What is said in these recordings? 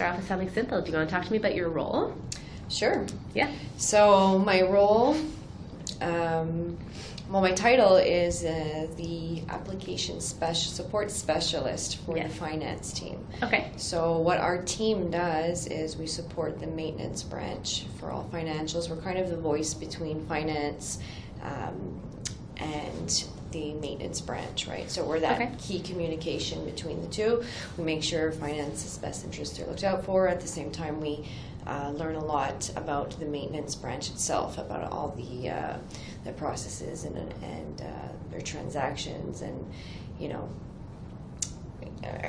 Office at McSinthil. Do you want to talk to me about your role? Sure. Yeah. So my role, my title is the application support specialist for the finance team. Okay. So what our team does is we support the maintenance branch for all financials. We're kind of the voice between finance and the maintenance branch, right? So we're that key communication between the two. We make sure finance's best interests are looked out for. At the same time, we learn a lot about the maintenance branch itself, about all the processes and their transactions, and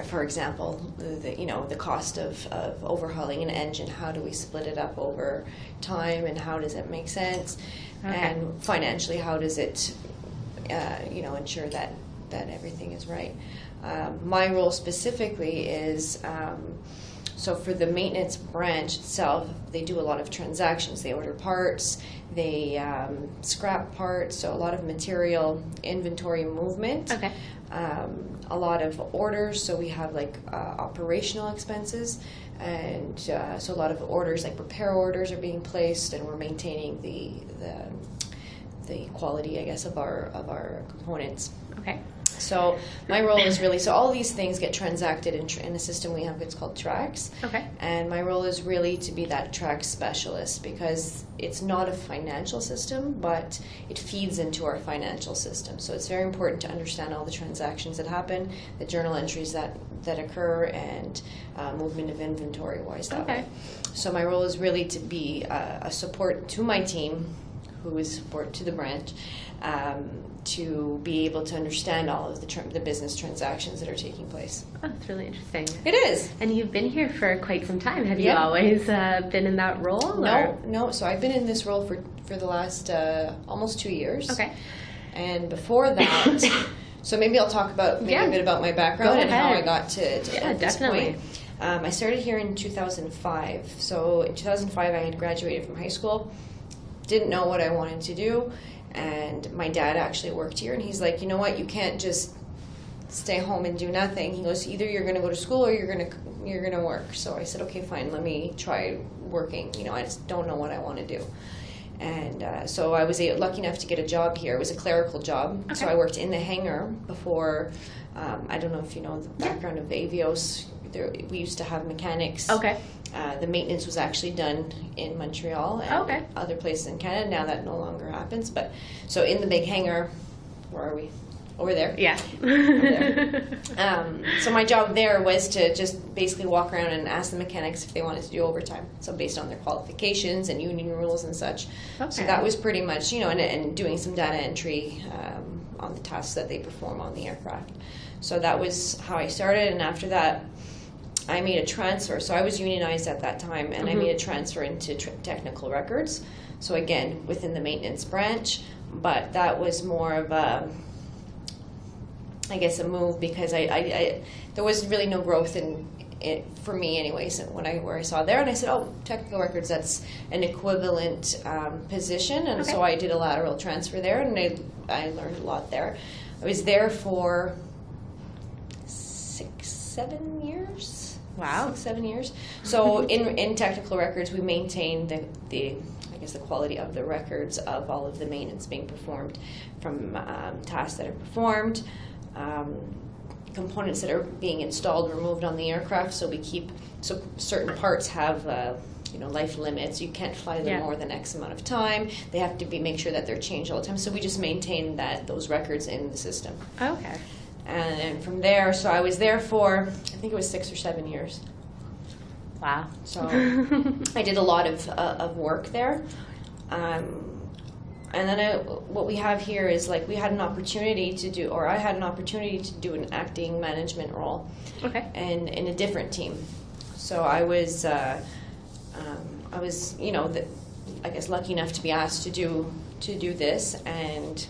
for example, the cost of overhauling an engine. How do we split it up over time, and how does it make sense? And financially, how does it ensure that everything is right? My role specifically is so for the maintenance branch itself, they do a lot of transactions. They order parts, they scrap parts, so a lot of material inventory movement. Okay. A lot of orders, so we have operational expenses, and so a lot of orders, like repair orders, are being placed, and we're maintaining the quality, I guess, of our components. Okay. So my role is really, so all these things get transacted in a system we have. It's called Trax. Okay. And my role is really to be that Trax specialist, because it's not a financial system, but it feeds into our financial system. So it's very important to understand all the transactions that happen, the journal entries that occur, and movement of inventory wise that way. So my role is really to be a support to my team, who is support to the branch, to be able to understand all of the business transactions that are taking place. Oh, that's really interesting. It is. And you've been here for quite some time. Have you always been in that role? No. So I've been in this role for the last almost 2 years. Okay. And before that, so maybe I'll talk about a bit about my background and how I got to this point. I started here in 2005. So in 2005, I had graduated from high school. Didn't know what I wanted to do, and my dad actually worked here, and he's like, you know what, you can't just stay home and do nothing. He goes, either you're going to go to school or you're going to work. So I said, okay, fine, let me try working. I just don't know what I want to do. And so I was lucky enough to get a job here. It was a clerical job. Okay. So I worked in the hangar before. I don't know if you know the background of Avios. We used to have mechanics. Okay. The maintenance was actually done in Montreal and other places in Canada. Now that no longer happens. But so in the big hangar, where are we? Over there. Yeah. Over there. So my job there was to just basically walk around and ask the mechanics if they wanted to do overtime. So based on their qualifications and union rules and such. Okay. So that was pretty much, and doing some data entry on the tasks that they perform on the aircraft. So that was how I started, and after that, I made a transfer. So I was unionized at that time, and I made a transfer into technical records. So again, within the maintenance branch, but that was more of a move, because I there was really no growth in it for me anyways where I saw there, and I said, oh, technical records, that's an equivalent position, and so I did a lateral transfer there, and I learned a lot there. I was there for 6-7 years. Wow. 6-7 years. So in technical records, we maintain the quality of the records of all of the maintenance being performed, from tasks that are performed, components that are being installed, removed on the aircraft. So certain parts have life limits. You can't fly them more than X amount of time. They have to make sure that they're changed all the time. So we just maintain those records in the system. Okay. And from there, so I was there for, I think it was 6 or 7 years. Wow. So I did a lot of work there. And then what we have here is I had an opportunity to do an acting management role. Okay. And in a different team. So I was lucky enough to be asked to do this, and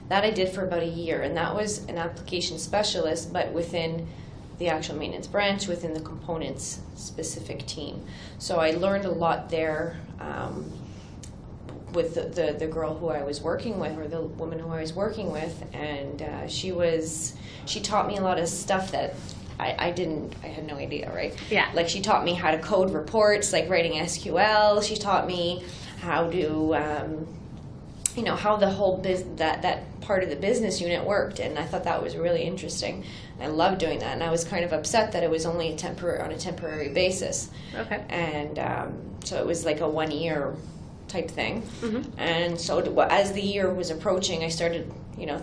that I did for about a year, and that was an application specialist, but within the actual maintenance branch, within the components specific team. So I learned a lot there with the girl who I was working with, or the woman who I was working with, and she taught me a lot of stuff that I had no idea, right? Yeah. Like, she taught me how to code reports, like writing SQL. She taught me how to, how the whole that part of the business unit worked, and I thought that was really interesting. I loved doing that, and I was kind of upset that it was only on a temporary basis. Okay. And so it was like a 1-year type thing. Mm-hmm. And so as the year was approaching, I started,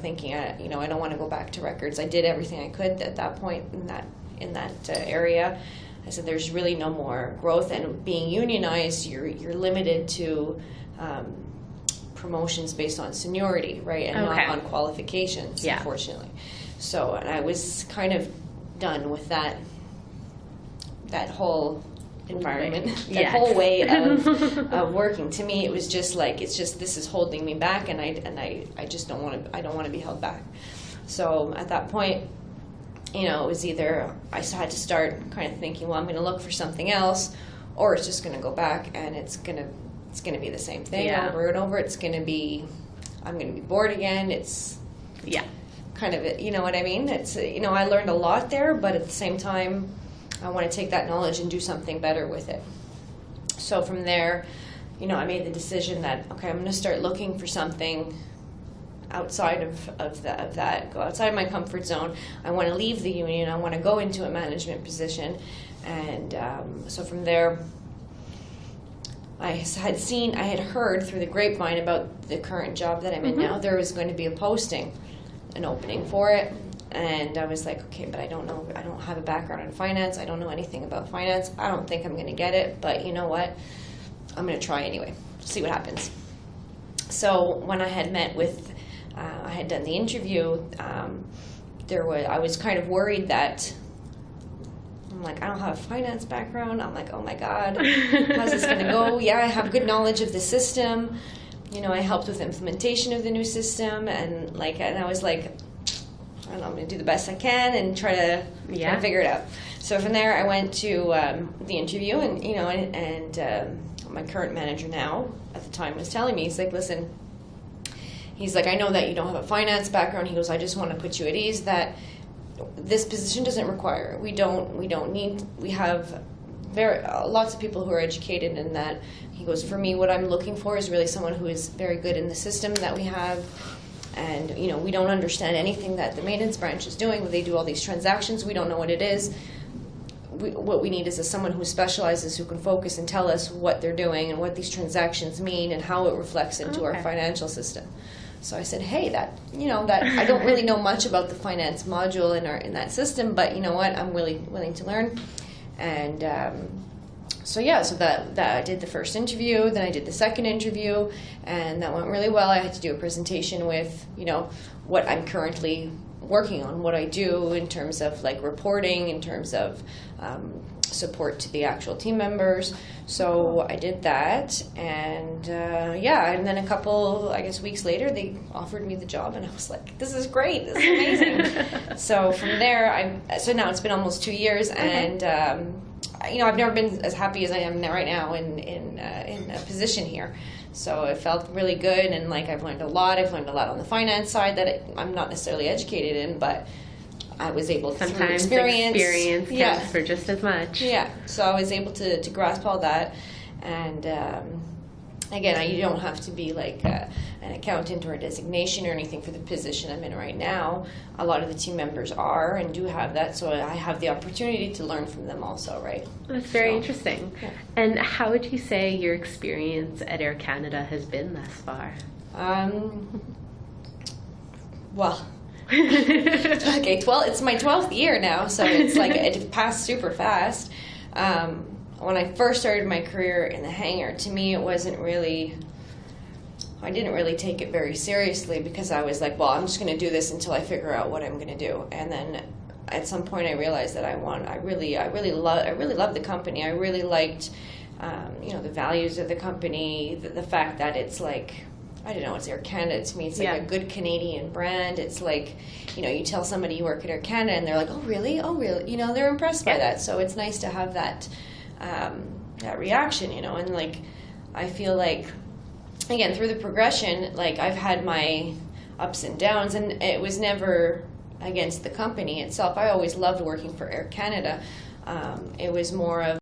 thinking, I don't want to go back to records. I did everything I could at that point in that area. I said, there's really no more growth, and being unionized, you're limited to promotions based on seniority, right, and not on qualifications, unfortunately. So, and I was kind of done with that whole environment, that whole way of working. To me, it was just like, this is holding me back, and I just don't want to be held back. So at that point, it was either I had to start kind of thinking, well, I'm going to look for something else, or it's just going to go back and it's going to be the same thing over and over. I'm going to be bored again. It's kind of, you know what I mean? It's, I learned a lot there, but at the same time, I want to take that knowledge and do something better with it. So from there, I made the decision that, okay, I'm going to start looking for something outside of that, go outside my comfort zone. I want to leave the union. I want to go into a management position. And so from there, I had heard through the grapevine about the current job that I'm in now. There was going to be an opening for it. And I was like, okay, but I don't know. I don't have a background in finance. I don't know anything about finance. I don't think I'm going to get it. But you know what? I'm going to try anyway. See what happens. So when I had met with, I had done the interview, I was kind of worried that, I'm like, I don't have a finance background. I'm like, oh my God, how's this going to go? Yeah, I have good knowledge of the system. I helped with implementation of the new system. And I was like, I don't know, I'm going to do the best I can and try to figure it out. So from there, I went to the interview, and my current manager now, at the time, was telling me, he's like, listen, I know that you don't have a finance background. He goes, I just want to put you at ease that this position doesn't require it. We have lots of people who are educated in that. He goes, for me, what I'm looking for is really someone who is very good in the system that we have. And, we don't understand anything that the maintenance branch is doing. They do all these transactions. We don't know what it is. What we need is someone who specializes, who can focus and tell us what they're doing and what these transactions mean and how it reflects into our financial system. So I said, hey, that I don't really know much about the finance module in that system, but you know what? I'm really willing to learn. And so that I did the first interview, then I did the second interview, and that went really well. I had to do a presentation with, what I'm currently working on, what I do in terms of reporting, in terms of support to the actual team members. So I did that, and and then a couple, weeks later, they offered me the job, and I was like, this is great, this is amazing. So from there, so now it's been almost 2 years, and I've never been as happy as I am right now in a position here. So it felt really good, and I've learned a lot. I've learned a lot on the finance side that I'm not necessarily educated in, but I was able to, sometimes through experience counts for just as much. Yeah, so I was able to grasp all that, and again, you don't have to be an accountant or a designation or anything for the position I'm in right now. A lot of the team members are and do have that, so I have the opportunity to learn from them also, right? That's very interesting. Yeah. And how would you say your experience at Air Canada has been thus far? Well, okay, it's my 12th year now, so it's it passed super fast. When I first started my career in the hangar, to me it wasn't really, I didn't really take it very seriously because I was like, well, I'm just going to do this until I figure out what I'm going to do. And then at some point I realized that I really loved the company. I really liked, the values of the company, the fact that it's I don't know, it's Air Canada to me. It's a good Canadian brand. It's you tell somebody you work at Air Canada and they're like, oh really? They're impressed by that. So it's nice to have that reaction, and I feel again, through the progression, I've had my ups and downs, and it was never, against the company itself. I always loved working for Air Canada. It was more of